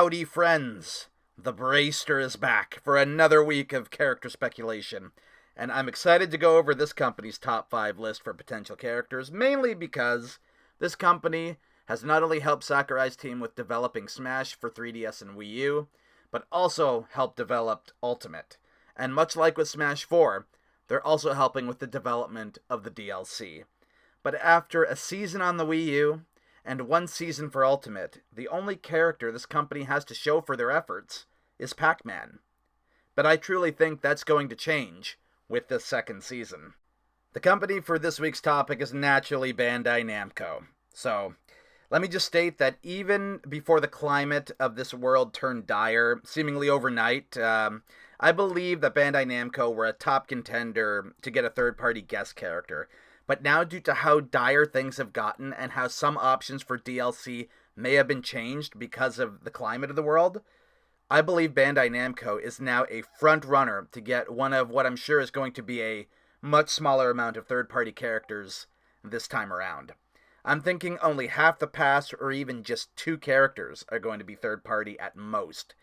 Howdy friends, the Braester is back for another week of character speculation, and I'm excited to go over this company's top 5 list for potential characters, mainly because this company has not only helped Sakurai's team with developing Smash for 3DS and Wii U, but also helped develop Ultimate. And much like with Smash 4, they're also helping with the development of the DLC. But after a season on the Wii U, and one season for Ultimate, the only character this company has to show for their efforts is Pac-Man. But I truly think that's going to change with this second season. The company for this week's topic is naturally Bandai Namco. So, let me just state that even before the climate of this world turned dire, seemingly overnight, I believe that Bandai Namco were a top contender to get a third-party guest character. But now, due to how dire things have gotten and how some options for DLC may have been changed because of the climate of the world, I believe Bandai Namco is now a front runner to get one of what I'm sure is going to be a much smaller amount of third-party characters this time around. I'm thinking only half the pass or even just 2 characters are going to be third-party at most.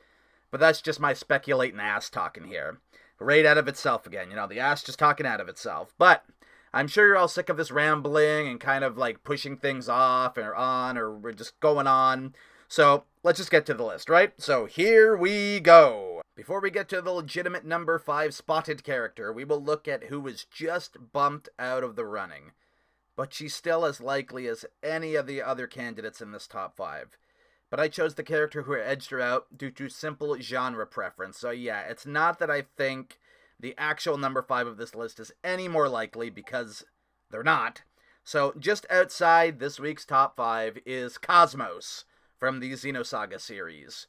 But that's just my speculating ass talking here. Right out of itself again, the ass just talking out of itself. But I'm sure you're all sick of this rambling and kind of like pushing things off or on or we're just going on. So let's just get to the list, right? So here we go. Before we get to the legitimate number 5 spotted character, we will look at who was just bumped out of the running. But she's still as likely as any of the other candidates in this top 5. But I chose the character who edged her out due to simple genre preference. So yeah, it's not that I think the actual number 5 of this list is any more likely, because they're not. So just outside this week's top 5 is Cosmos from the Xenosaga series.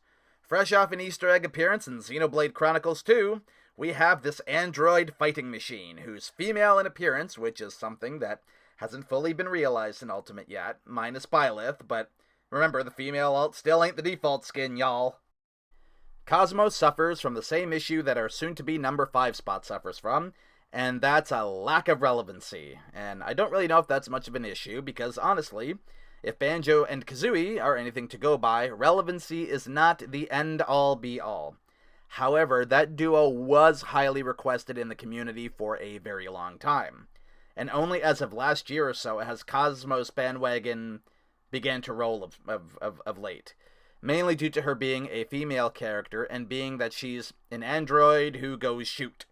Fresh off an Easter egg appearance in Xenoblade Chronicles 2, we have this android fighting machine, who's female in appearance, which is something that hasn't fully been realized in Ultimate yet, minus Byleth, but remember, the female alt still ain't the default skin, y'all. Cosmo suffers from the same issue that our soon-to-be number 5 spot suffers from, and that's a lack of relevancy. And I don't really know if that's much of an issue, because honestly, if Banjo and Kazooie are anything to go by, relevancy is not the end-all be-all. However, that duo was highly requested in the community for a very long time. And only as of last year or so has Cosmo's bandwagon began to roll of late. Mainly due to her being a female character and being that she's an android who goes shoot.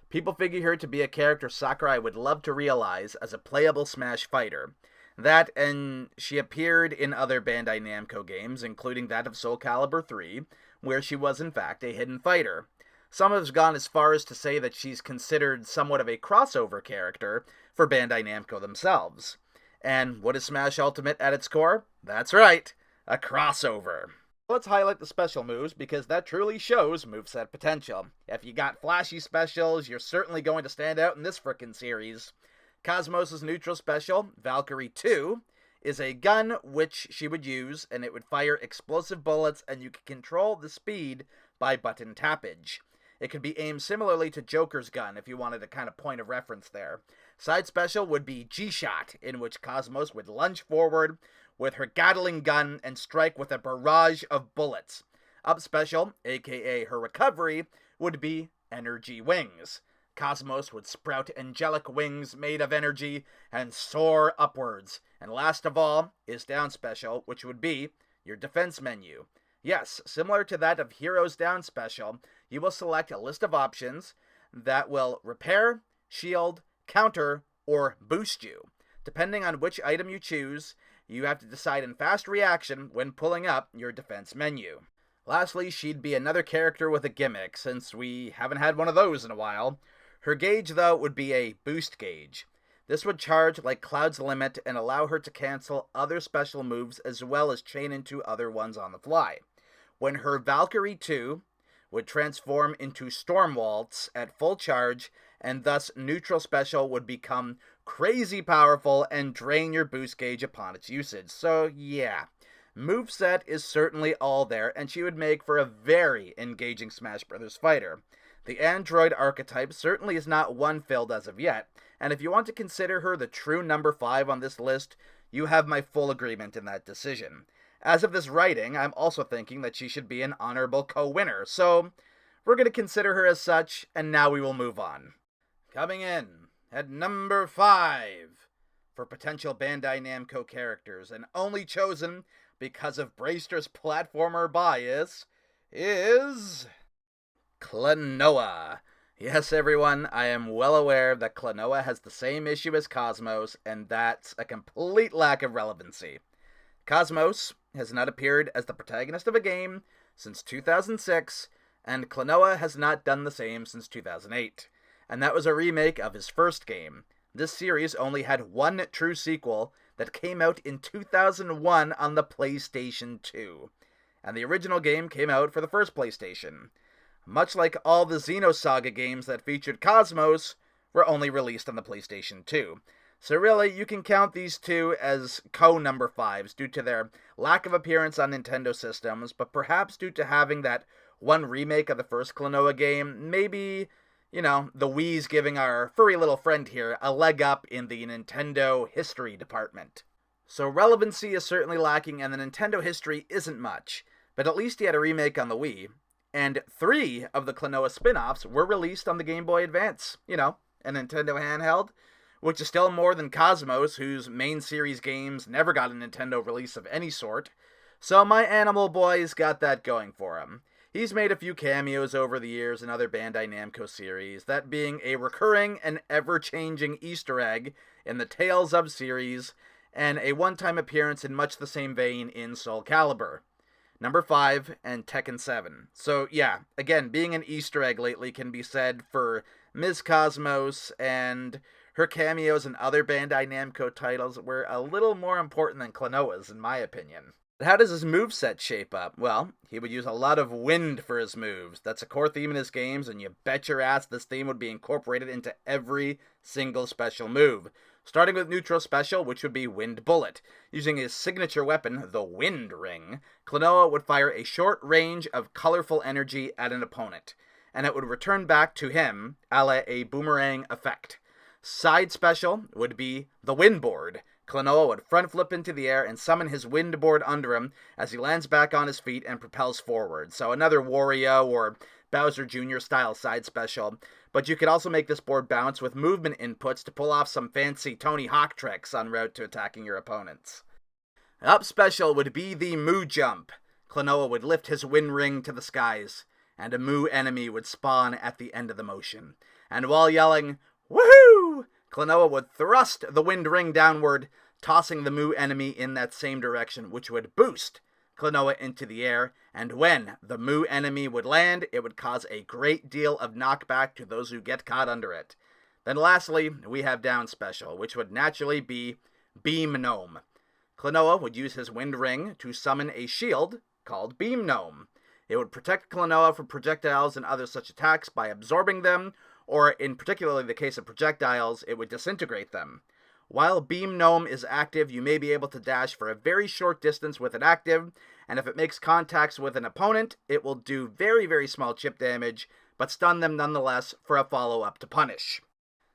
People figure her to be a character Sakurai would love to realize as a playable Smash fighter. That, and she appeared in other Bandai Namco games, including that of Soul Calibur 3, where she was in fact a hidden fighter. Some have gone as far as to say that she's considered somewhat of a crossover character for Bandai Namco themselves. And what is Smash Ultimate at its core? That's right, a crossover. Let's highlight the special moves, because that truly shows moveset potential. If you got flashy specials, you're certainly going to stand out in this frickin' series. Cosmos' neutral special, Valkyrie 2, is a gun which she would use, and it would fire explosive bullets, and you can control the speed by button tappage. It could be aimed similarly to Joker's gun, if you wanted a kind of point of reference there. Side special would be G-Shot, in which Cosmos would lunge forward with her Gatling gun and strike with a barrage of bullets. Up special, aka her recovery, would be Energy Wings. Cosmos would sprout angelic wings made of energy and soar upwards. And last of all is down special, which would be your defense menu. Yes, similar to that of Heroes Down special, you will select a list of options that will repair, shield, counter, or boost you. Depending on which item you choose, you have to decide in fast reaction when pulling up your defense menu. Lastly, she'd be another character with a gimmick, since we haven't had one of those in a while. Her gauge, though, would be a boost gauge. This would charge like Cloud's Limit and allow her to cancel other special moves as well as chain into other ones on the fly. When her Valkyrie 2 would transform into Storm Waltz at full charge, and thus neutral special would become crazy powerful and drain your boost gauge upon its usage. So yeah, moveset is certainly all there, and she would make for a very engaging Smash Bros. Fighter. The android archetype certainly is not one filled as of yet, and if you want to consider her the true number 5 on this list, you have my full agreement in that decision. As of this writing, I'm also thinking that she should be an honorable co-winner, so we're going to consider her as such, and now we will move on. Coming in at number 5 for potential Bandai Namco characters, and only chosen because of Braester's platformer bias, is Klonoa. Yes, everyone, I am well aware that Klonoa has the same issue as Cosmos, and that's a complete lack of relevancy. Cosmos has not appeared as the protagonist of a game since 2006, and Klonoa has not done the same since 2008. And that was a remake of his first game. This series only had one true sequel that came out in 2001 on the PlayStation 2. And the original game came out for the first PlayStation. Much like all the Xenosaga games that featured Cosmos were only released on the PlayStation 2. So really, you can count these two as co-number 5s due to their lack of appearance on Nintendo systems, but perhaps due to having that one remake of the first Klonoa game, maybe, the Wii's giving our furry little friend here a leg up in the Nintendo history department. So relevancy is certainly lacking, and the Nintendo history isn't much, but at least he had a remake on the Wii, and 3 of the Klonoa spin-offs were released on the Game Boy Advance, a Nintendo handheld, which is still more than Cosmos, whose main series games never got a Nintendo release of any sort. So my animal boy's got that going for him. He's made a few cameos over the years in other Bandai Namco series, that being a recurring and ever-changing Easter egg in the Tales of series, and a one-time appearance in much the same vein in Soul Calibur. Number 5, and Tekken 7. So yeah, again, being an Easter egg lately can be said for Ms. Cosmos, and her cameos in other Bandai Namco titles were a little more important than Klonoa's, in my opinion. But how does his moveset shape up? Well, he would use a lot of wind for his moves. That's a core theme in his games, and you bet your ass this theme would be incorporated into every single special move. Starting with neutral special, which would be Wind Bullet. Using his signature weapon, the Wind Ring, Klonoa would fire a short range of colorful energy at an opponent, and it would return back to him, a la a boomerang effect. Side special would be the Wind Board. Klonoa would front flip into the air and summon his wind board under him as he lands back on his feet and propels forward. So another Wario or Bowser Jr. style side special. But you could also make this board bounce with movement inputs to pull off some fancy Tony Hawk tricks en route to attacking your opponents. Up special would be the Moo Jump. Klonoa would lift his wind ring to the skies, and a Moo enemy would spawn at the end of the motion. And while yelling, "Woohoo!" Klonoa would thrust the wind ring downward, tossing the Moo enemy in that same direction, which would boost Klonoa into the air, and when the Moo enemy would land, it would cause a great deal of knockback to those who get caught under it. Then lastly, we have down special, which would naturally be Beam Gnome. Klonoa would use his wind ring to summon a shield called Beam Gnome. It would protect Klonoa from projectiles and other such attacks by absorbing them, or in particularly the case of projectiles, it would disintegrate them. While Beam Gnome is active, you may be able to dash for a very short distance with it active, and if it makes contacts with an opponent, it will do very, very small chip damage, but stun them nonetheless for a follow-up to punish.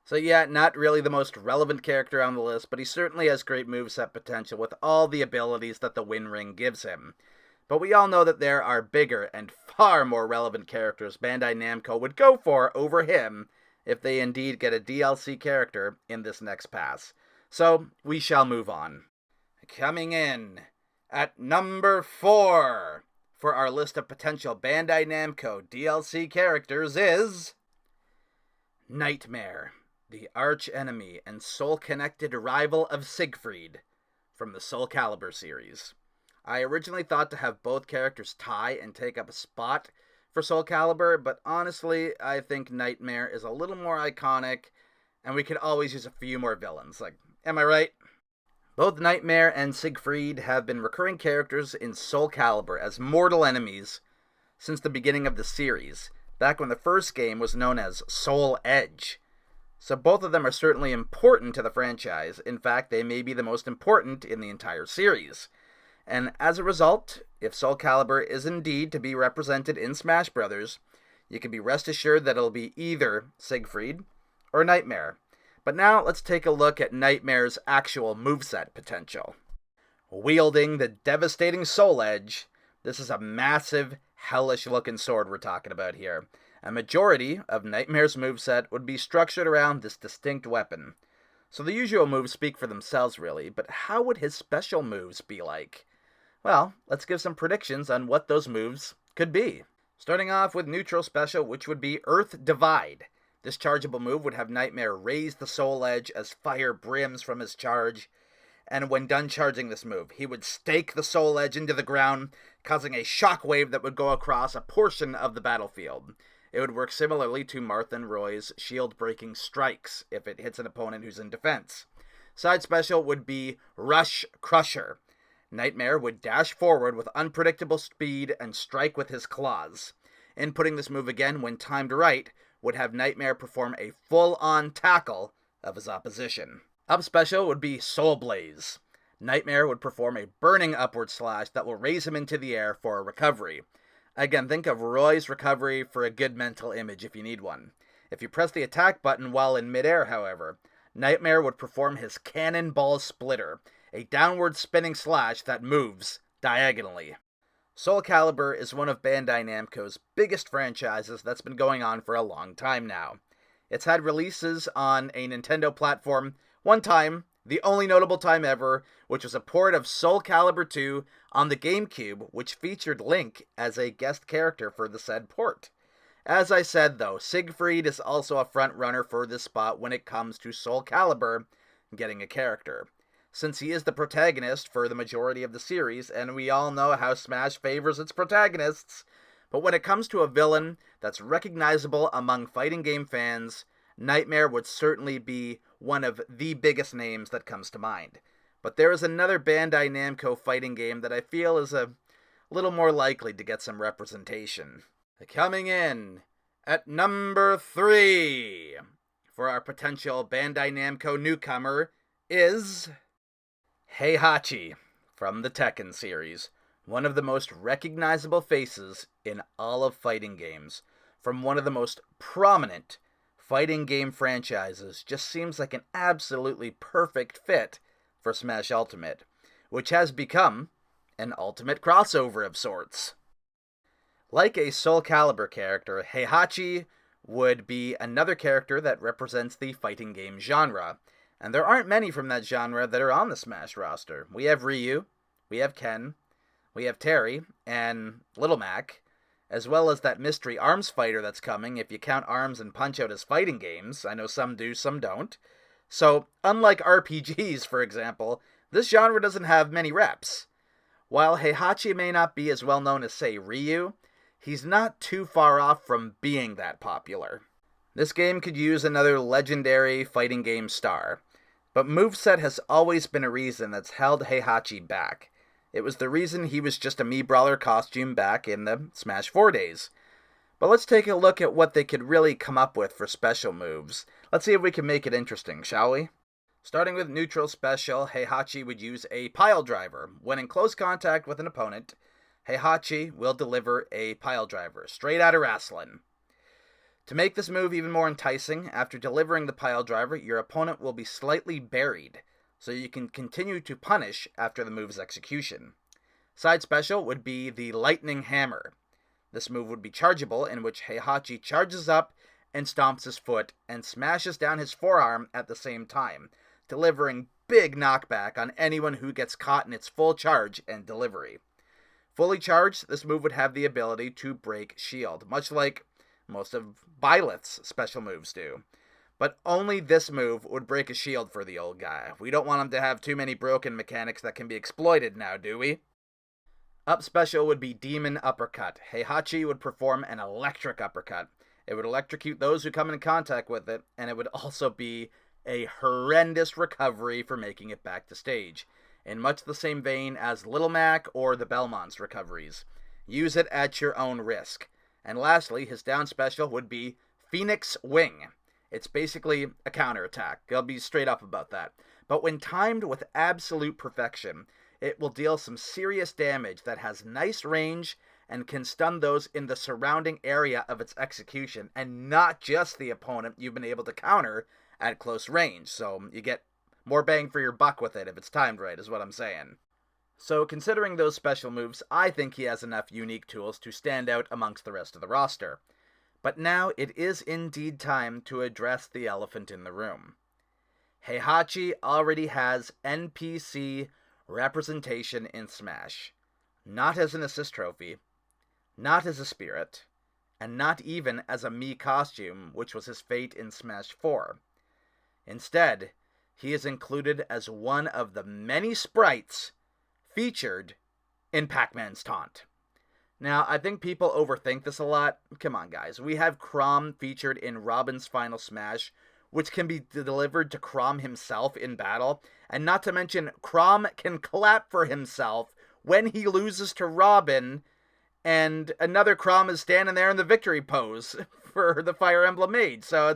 So yeah, not really the most relevant character on the list, but he certainly has great moveset potential with all the abilities that the Wind Ring gives him. But we all know that there are bigger and far more relevant characters Bandai Namco would go for over him if they indeed get a DLC character in this next pass. So, we shall move on. Coming in at number 4 for our list of potential Bandai Namco DLC characters is Nightmare, the arch-enemy and soul-connected rival of Siegfried from the Soul Calibur series. I originally thought to have both characters tie and take up a spot for Soul Calibur, but honestly, I think Nightmare is a little more iconic, and we could always use a few more villains. Am I right? Both Nightmare and Siegfried have been recurring characters in Soul Calibur as mortal enemies since the beginning of the series, back when the first game was known as Soul Edge. So both of them are certainly important to the franchise. In fact, they may be the most important in the entire series. And as a result, if Soul Calibur is indeed to be represented in Smash Bros., you can be rest assured that it'll be either Siegfried or Nightmare. But now let's take a look at Nightmare's actual moveset potential. Wielding the devastating Soul Edge, this is a massive, hellish-looking sword we're talking about here. A majority of Nightmare's moveset would be structured around this distinct weapon. So the usual moves speak for themselves, really, but how would his special moves be like? Well, let's give some predictions on what those moves could be. Starting off with neutral special, which would be Earth Divide. This chargeable move would have Nightmare raise the Soul Edge as fire brims from his charge, and when done charging this move, he would stake the Soul Edge into the ground, causing a shockwave that would go across a portion of the battlefield. It would work similarly to Martha and Roy's shield-breaking strikes if it hits an opponent who's in defense. Side special would be Rush Crusher. Nightmare would dash forward with unpredictable speed and strike with his claws. Inputting this move again when timed right would have Nightmare perform a full-on tackle of his opposition. Up special would be Soul Blaze. Nightmare would perform a burning upward slash that will raise him into the air for a recovery. Again, think of Roy's recovery for a good mental image if you need one. If you press the attack button while in midair, however, Nightmare would perform his Cannonball Splitter, a downward spinning slash that moves diagonally. Soul Calibur is one of Bandai Namco's biggest franchises that's been going on for a long time now. It's had releases on a Nintendo platform one time, the only notable time ever, which was a port of Soul Calibur 2 on the GameCube, which featured Link as a guest character for the said port. As I said though, Siegfried is also a front runner for this spot when it comes to Soul Calibur getting a character, since he is the protagonist for the majority of the series, and we all know how Smash favors its protagonists. But when it comes to a villain that's recognizable among fighting game fans, Nightmare would certainly be one of the biggest names that comes to mind. But there is another Bandai Namco fighting game that I feel is a little more likely to get some representation. Coming in at number 3 for our potential Bandai Namco newcomer is Hachi from the Tekken series, one of the most recognizable faces in all of fighting games, from one of the most prominent fighting game franchises. Just seems like an absolutely perfect fit for Smash Ultimate, which has become an ultimate crossover of sorts. Like a Soul Calibur character, Hachi would be another character that represents the fighting game genre, and there aren't many from that genre that are on the Smash roster. We have Ryu, we have Ken, we have Terry, and Little Mac, as well as that mystery Arms fighter that's coming, if you count Arms and Punch-Out as fighting games. I know some do, some don't. So, unlike RPGs, for example, this genre doesn't have many reps. While Hachi may not be as well known as, say, Ryu, he's not too far off from being that popular. This game could use another legendary fighting game star, but moveset has always been a reason that's held Hachi back. It was the reason he was just a Mii Brawler costume back in the Smash 4 days. But let's take a look at what they could really come up with for special moves. Let's see if we can make it interesting, shall we? Starting with neutral special, Hachi would use a pile driver. When in close contact with an opponent, Hachi will deliver a pile driver, straight out of wrestling. To make this move even more enticing, after delivering the pile driver, your opponent will be slightly buried, so you can continue to punish after the move's execution. Side special would be the Lightning Hammer. This move would be chargeable, in which Hachi charges up and stomps his foot and smashes down his forearm at the same time, delivering big knockback on anyone who gets caught in its full charge and delivery. Fully charged, this move would have the ability to break shield, much like most of Byleth's special moves do. But only this move would break a shield for the old guy. We don't want him to have too many broken mechanics that can be exploited now, do we? Up special would be Demon Uppercut. Hachi would perform an electric uppercut. It would electrocute those who come in contact with it, and it would also be a horrendous recovery for making it back to stage, in much the same vein as Little Mac or the Belmont's recoveries. Use it at your own risk. And lastly, his down special would be Phoenix Wing. It's basically a counterattack. I'll be straight up about that. But when timed with absolute perfection, it will deal some serious damage that has nice range and can stun those in the surrounding area of its execution, and not just the opponent you've been able to counter at close range. So you get more bang for your buck with it if it's timed right, is what I'm saying. So considering those special moves, I think he has enough unique tools to stand out amongst the rest of the roster. But now it is indeed time to address the elephant in the room. Hachi already has NPC representation in Smash. Not as an assist trophy, not as a spirit, and not even as a Mii costume, which was his fate in Smash 4. Instead, he is included as one of the many sprites featured in Pac-Man's Taunt. Now, I think people overthink this a lot. Come on, guys. We have Chrom featured in Robin's Final Smash, which can be delivered to Chrom himself in battle. And not to mention, Chrom can clap for himself when he loses to Robin, and another Chrom is standing there in the victory pose for the Fire Emblem Mage. So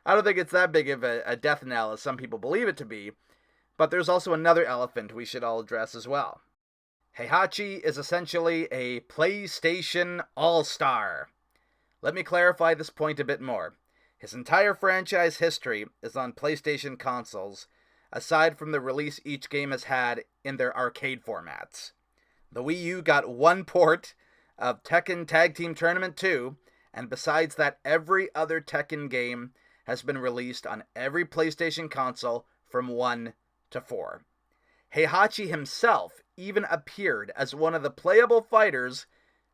I don't think it's that big of a death knell as some people believe it to be. But there's also another elephant we should all address as well. Hachi is essentially a PlayStation All-Star. Let me clarify this point a bit more. His entire franchise history is on PlayStation consoles, aside from the release each game has had in their arcade formats. The Wii U got one port of Tekken Tag Team Tournament 2, and besides that, every other Tekken game has been released on every PlayStation console from 1 to 4. Hachi himself even appeared as one of the playable fighters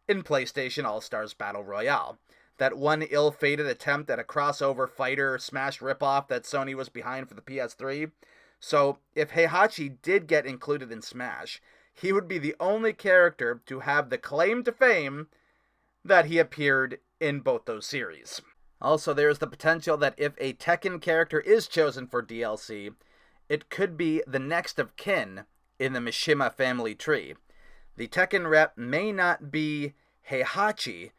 in PlayStation All-Stars Battle Royale, that one ill-fated attempt at a crossover fighter Smash ripoff that Sony was behind for the PS3. So, if Hachi did get included in Smash, he would be the only character to have the claim to fame that he appeared in both those series. Also, there is the potential that if a Tekken character is chosen for DLC, it could be the next of kin in the Mishima family tree. The Tekken rep may not be Hachi,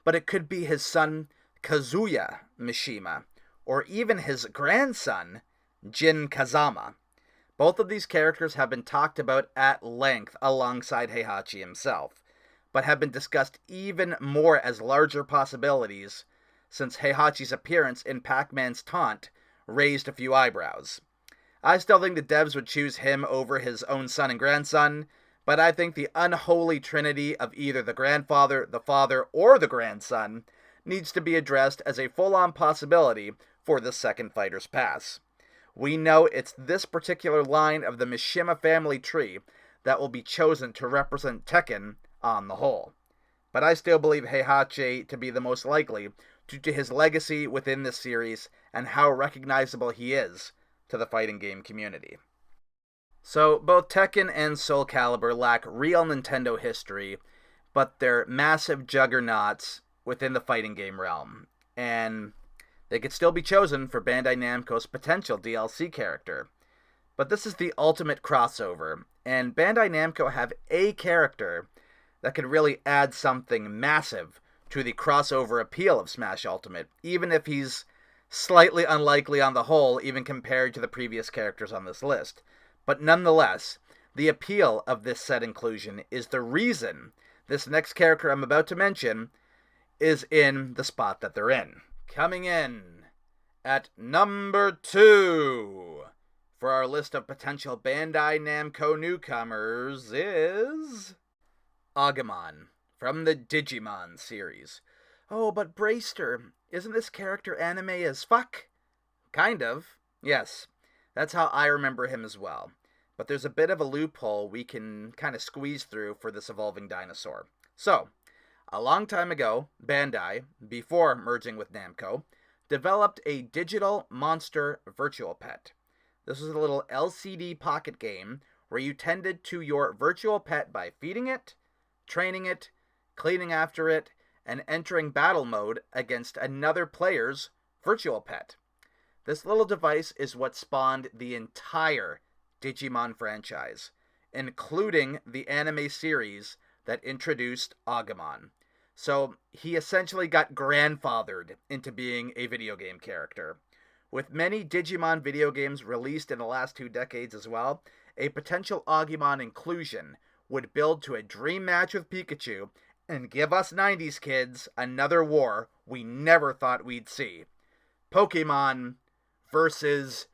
but it could be his son Kazuya Mishima, or even his grandson Jin Kazama. Both of these characters have been talked about at length alongside Hachi himself, but have been discussed even more as larger possibilities since Hachi's appearance in Pac-Man's Taunt raised a few eyebrows. I still think the devs would choose him over his own son and grandson, but I think the unholy trinity of either the grandfather, the father, or the grandson needs to be addressed as a full-on possibility for the second Fighter's Pass. We know it's this particular line of the Mishima family tree that will be chosen to represent Tekken on the whole. But I still believe Hachi to be the most likely due to his legacy within this series and how recognizable he is to the fighting game community. So, both Tekken and Soul Calibur lack real Nintendo history, but they're massive juggernauts within the fighting game realm, and they could still be chosen for Bandai Namco's potential DLC character. But this is the ultimate crossover, and Bandai Namco have a character that could really add something massive to the crossover appeal of Smash Ultimate, even if he's slightly unlikely on the whole, even compared to the previous characters on this list. But nonetheless, the appeal of this set inclusion is the reason this next character I'm about to mention is in the spot that they're in. Coming in at number 2 for our list of potential Bandai Namco newcomers is Agumon from the Digimon series. Oh, but Braester, isn't this character anime as fuck? Kind of. Yes, that's how I remember him as well. But there's a bit of a loophole we can kind of squeeze through for this evolving dinosaur. So, a long time ago, Bandai, before merging with Namco, developed a digital monster virtual pet. This was a little LCD pocket game where you tended to your virtual pet by feeding it, training it, cleaning after it, and entering battle mode against another player's virtual pet. This little device is what spawned the entire Digimon franchise, including the anime series that introduced Agumon. So he essentially got grandfathered into being a video game character. With many Digimon video games released in the last 2 decades as well, a potential Agumon inclusion would build to a dream match with Pikachu and give us 90s kids another war we never thought we'd see. Pokemon versus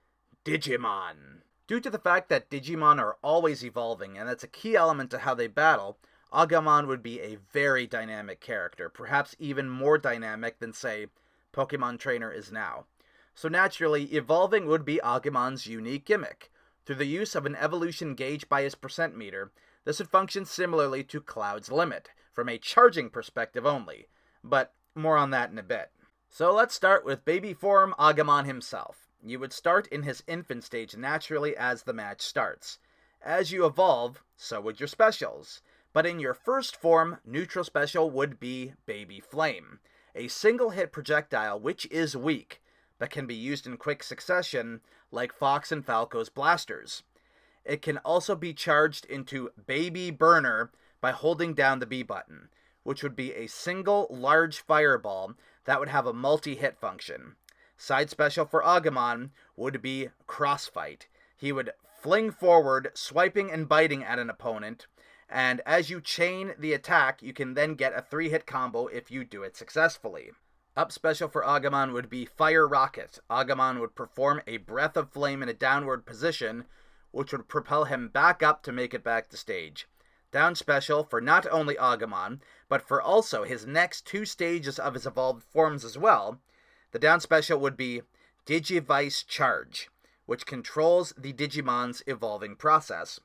Digimon. Due to the fact that Digimon are always evolving, and that's a key element to how they battle, Agumon would be a very dynamic character, perhaps even more dynamic than, say, Pokemon Trainer is now. So naturally, evolving would be Agumon's unique gimmick. Through the use of an evolution gauge by his percent meter, this would function similarly to Cloud's Limit, from a charging perspective only, but more on that in a bit. So let's start with baby form Agumon himself. You would start in his infant stage naturally as the match starts. As you evolve, so would your specials. But in your first form, neutral special would be Baby Flame, a single hit projectile which is weak, but can be used in quick succession like Fox and Falco's blasters. It can also be charged into Baby Burner by holding down the B button, which would be a single large fireball that would have a multi-hit function. Side special for Agumon would be Crossfight. He would fling forward, swiping and biting at an opponent, and as you chain the attack, you can then get a 3-hit combo if you do it successfully. Up special for Agumon would be Fire Rocket. Agumon would perform a breath of flame in a downward position, which would propel him back up to make it back to stage. Down special for not only Agumon, but for also his next 2 stages of his evolved forms as well. The down special would be Digivice Charge, which controls the Digimon's evolving process.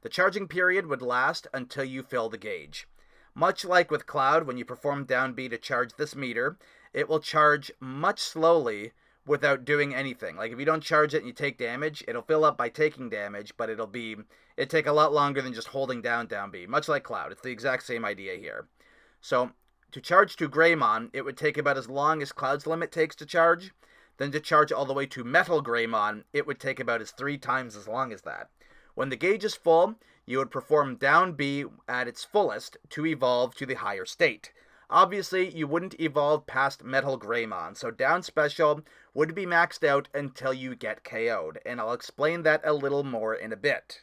The charging period would last until you fill the gauge. Much like with Cloud, when you perform down B to charge this meter, it will charge much slowly without doing anything. Like if you don't charge it and you take damage, it'll fill up by taking damage, but it'd take a lot longer than just holding down B, much like Cloud. It's the exact same idea here. So to charge to Greymon, it would take about as long as Cloud's Limit takes to charge. Then to charge all the way to Metal Greymon, it would take about 3 times as long as that. When the gauge is full, you would perform down B at its fullest to evolve to the higher state. Obviously, you wouldn't evolve past Metal Greymon, so down special would be maxed out until you get KO'd, and I'll explain that a little more in a bit.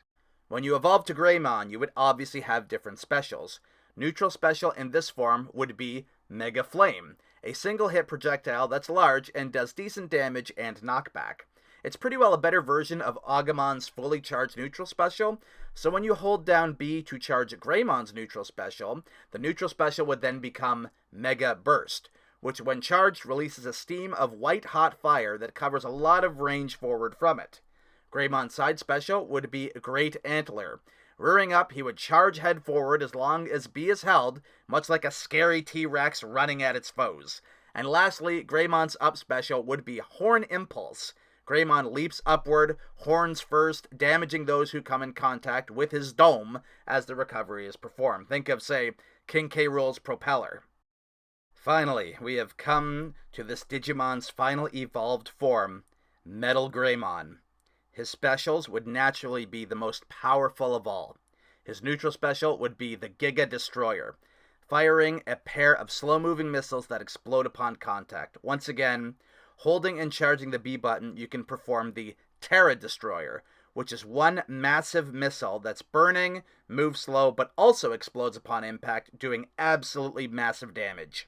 When you evolve to Greymon, you would obviously have different specials. Neutral special in this form would be Mega Flame, a single hit projectile that's large and does decent damage and knockback. It's pretty well a better version of Agumon's fully charged neutral special, so when you hold down B to charge Greymon's neutral special, the neutral special would then become Mega Burst, which when charged releases a steam of white-hot fire that covers a lot of range forward from it. Greymon's side special would be Great Antler. Rearing up, he would charge head forward as long as B is held, much like a scary T-Rex running at its foes. And lastly, Greymon's up special would be Horn Impulse. Greymon leaps upward, horns first, damaging those who come in contact with his dome as the recovery is performed. Think of, say, King K. Rool's propeller. Finally, we have come to this Digimon's final evolved form, Metal Greymon. His specials would naturally be the most powerful of all. His neutral special would be the Giga Destroyer, firing a pair of slow-moving missiles that explode upon contact. Once again, holding and charging the B button, you can perform the Terra Destroyer, which is one massive missile that's burning, moves slow, but also explodes upon impact, doing absolutely massive damage.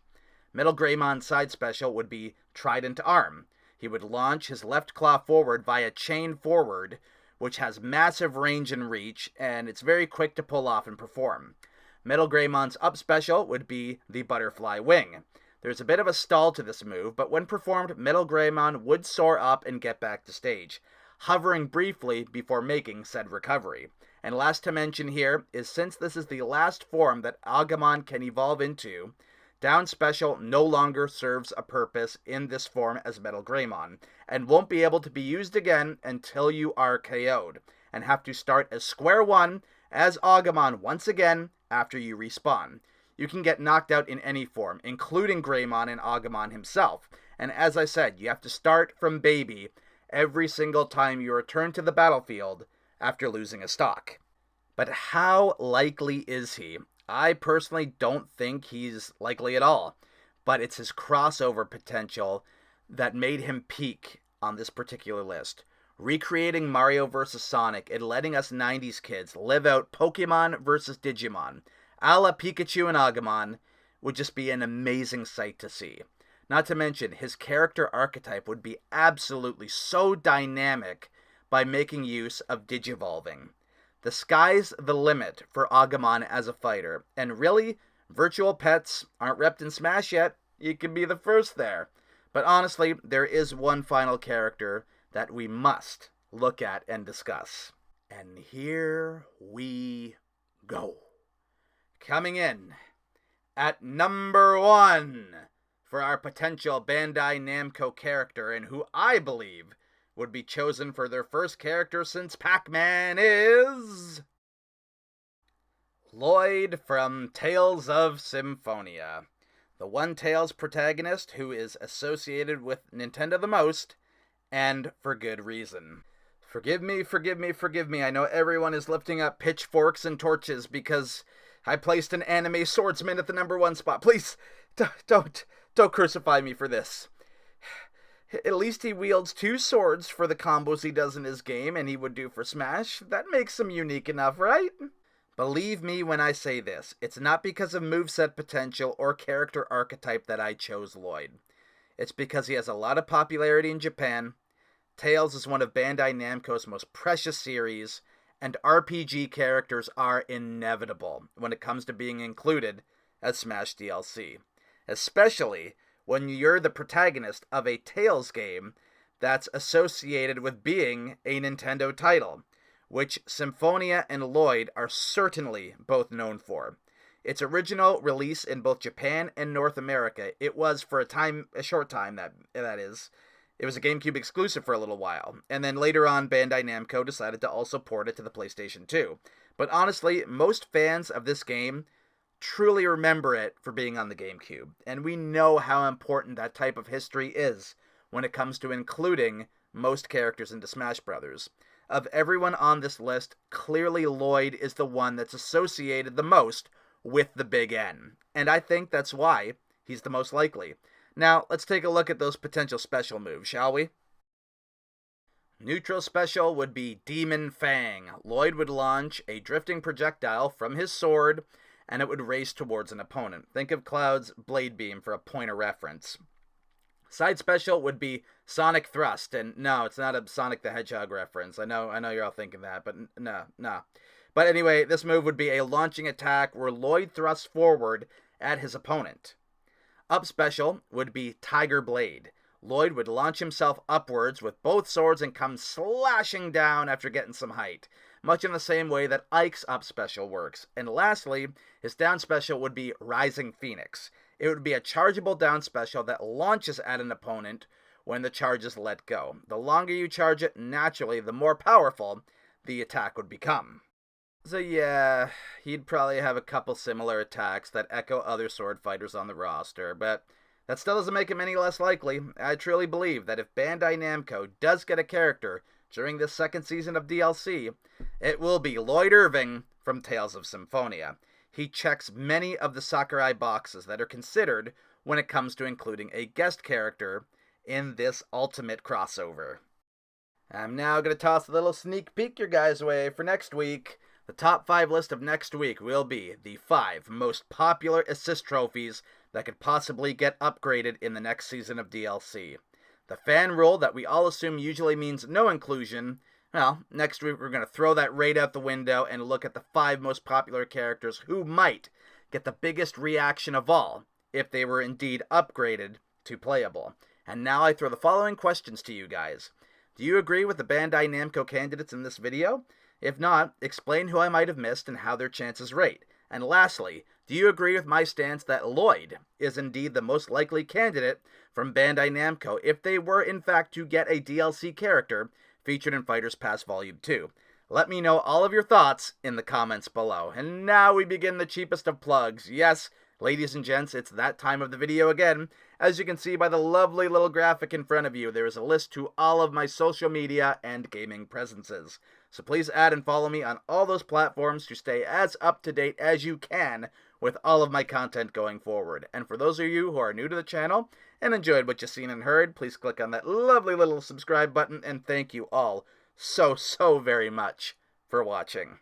Metal Greymon's side special would be Trident Arm. He would launch his left claw forward via chain forward, which has massive range and reach, and it's very quick to pull off and perform. Metal Greymon's up special would be the Butterfly Wing. There's a bit of a stall to this move, but when performed, Metal Greymon would soar up and get back to stage, hovering briefly before making said recovery. And last to mention here is, since this is the last form that Agumon can evolve into, Down Special no longer serves a purpose in this form as Metal Greymon, and won't be able to be used again until you are KO'd, and have to start as square one as Agumon once again after you respawn. You can get knocked out in any form, including Greymon and Agumon himself, and as I said, you have to start from baby every single time you return to the battlefield after losing a stock. But how likely is he? I personally don't think he's likely at all, but it's his crossover potential that made him peak on this particular list. Recreating Mario vs. Sonic and letting us 90s kids live out Pokemon vs. Digimon, a la Pikachu and Agumon, would just be an amazing sight to see. Not to mention, his character archetype would be absolutely so dynamic by making use of digivolving. The sky's the limit for Agumon as a fighter, and really, virtual pets aren't repped in Smash yet. You can be the first there. But honestly, there is one final character that we must look at and discuss. And here we go. Coming in at number 1 for our potential Bandai Namco character, and who I believe would be chosen for their first character since Pac-Man, is Lloyd from Tales of Symphonia. The one Tales protagonist who is associated with Nintendo the most, and for good reason. Forgive me, I know everyone is lifting up pitchforks and torches because I placed an anime swordsman at the number 1 spot. Please, don't crucify me for this. At least he wields 2 swords for the combos he does in his game, and he would do for Smash. That makes him unique enough, right? Believe me when I say this, it's not because of moveset potential or character archetype that I chose Lloyd. It's because he has a lot of popularity in Japan. Tales is one of Bandai Namco's most precious series, and RPG characters are inevitable when it comes to being included as Smash DLC. Especially when you're the protagonist of a Tales game that's associated with being a Nintendo title, which Symphonia and Lloyd are certainly both known for. Its original release in both Japan and North America, it was for a short time, that is. It was a GameCube exclusive for a little while, and then later on Bandai Namco decided to also port it to the PlayStation 2. But honestly, most fans of this game truly remember it for being on the GameCube, and we know how important that type of history is when it comes to including most characters into Smash Bros. Of everyone on this list, clearly Lloyd is the one that's associated the most with the big N, and I think that's why he's the most likely. Now, let's take a look at those potential special moves, shall we? Neutral special would be Demon Fang. Lloyd would launch a drifting projectile from his sword, and it would race towards an opponent. Think of Cloud's Blade Beam for a point of reference. Side special would be Sonic Thrust, and no, it's not a Sonic the Hedgehog reference. I know you're all thinking that, but no. But anyway, this move would be a launching attack where Lloyd thrusts forward at his opponent. Up special would be Tiger Blade. Lloyd would launch himself upwards with both swords and come slashing down after getting some height, much in the same way that Ike's up special works. And lastly, his down special would be Rising Phoenix. It would be a chargeable down special that launches at an opponent when the charge is let go. The longer you charge it, naturally, the more powerful the attack would become. So yeah, he'd probably have a couple similar attacks that echo other sword fighters on the roster, but that still doesn't make him any less likely. I truly believe that if Bandai Namco does get a character during this second season of DLC, it will be Lloyd Irving from Tales of Symphonia. He checks many of the Sakurai boxes that are considered when it comes to including a guest character in this ultimate crossover. I'm now going to toss a little sneak peek your guys' way for next week. The top 5 list of next week will be the 5 most popular assist trophies that could possibly get upgraded in the next season of DLC. The fan rule that we all assume usually means no inclusion, well, next week we're going to throw that right out the window and look at the 5 most popular characters who might get the biggest reaction of all if they were indeed upgraded to playable. And now I throw the following questions to you guys. Do you agree with the Bandai Namco candidates in this video? If not, explain who I might have missed and how their chances rate. And lastly, do you agree with my stance that Lloyd is indeed the most likely candidate from Bandai Namco if they were in fact to get a DLC character featured in Fighters Pass Volume 2? Let me know all of your thoughts in the comments below. And now we begin the cheapest of plugs. Yes, ladies and gents, it's that time of the video again. As you can see by the lovely little graphic in front of you, there is a list to all of my social media and gaming presences. So please add and follow me on all those platforms to stay as up to date as you can with all of my content going forward. And for those of you who are new to the channel and enjoyed what you've seen and heard, please click on that lovely little subscribe button, and thank you all so very much for watching.